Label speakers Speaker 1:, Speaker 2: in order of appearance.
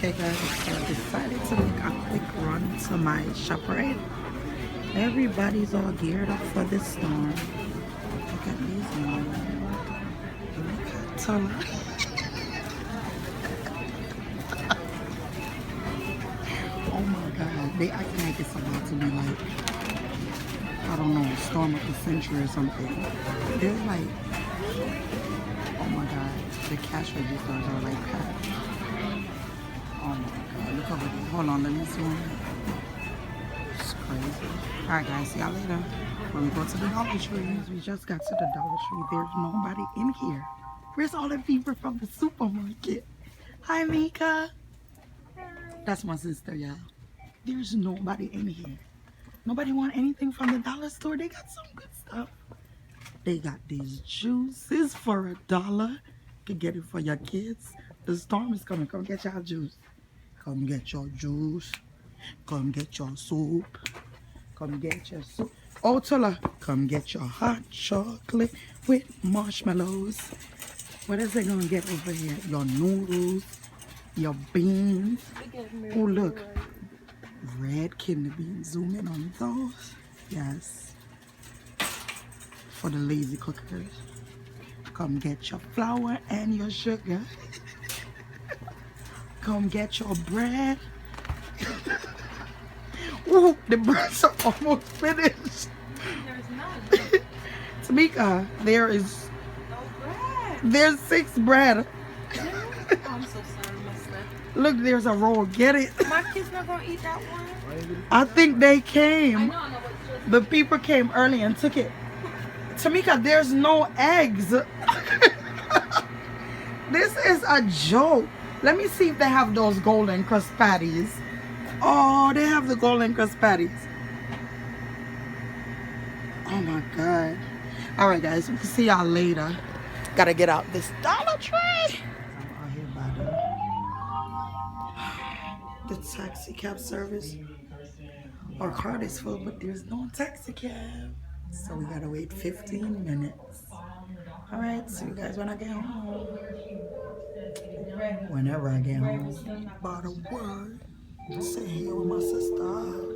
Speaker 1: Okay guys, so I decided to make a quick run to my ShopRite. Everybody's all geared up for this storm. Look at these ones. Look at Tala. Oh my god, they acting like it's about to be like, I don't know, storm of the century or something. They're like, oh my god, the cash registers are like packed. Oh my god, look over there. Hold on, let me zoom in. It's crazy. Alright guys, see y'all later. When we go to the Dollar Tree, we just got to the Dollar Tree. There's nobody in here. Where's all the people from the supermarket? Hi Mika. That's my sister, y'all. There's nobody in here. Nobody want anything from the dollar store. They got some good stuff. They got these juices for $1. You can get it for your kids. The storm is coming. Come get your juice. Come get your juice. Come get your soup. Come get your soup. Oh, Tula, come get your hot chocolate with marshmallows. What is it gonna get over here? Your noodles, your beans. Oh, look. Red kidney beans. Zoom in on those. Yes. For the lazy cookers. Come get your flour and your sugar. Come get your bread. Ooh, the breads are almost finished.
Speaker 2: There's none.
Speaker 1: Tamika, there is.
Speaker 2: No bread.
Speaker 1: There's 6 bread.
Speaker 2: Oh, I'm so sorry, my slip.
Speaker 1: Look, there's a roll. Get it.
Speaker 2: My kid's not gonna eat that one.
Speaker 1: I think they
Speaker 2: I
Speaker 1: came.
Speaker 2: know, but
Speaker 1: The people came early and took it. Tamika, there's no eggs. This is a joke. Let me see if they have those golden crust patties. Oh, they have the golden crust patties. Oh my god. All right, guys, we'll see y'all later. Gotta get out this Dollar Tree. I'm out here by the taxi cab service. Our card is full, but there's no taxi cab. So we gotta wait 15 minutes. All right, see you guys when I get home. Whenever I get home. By the word. Say hey with my sister.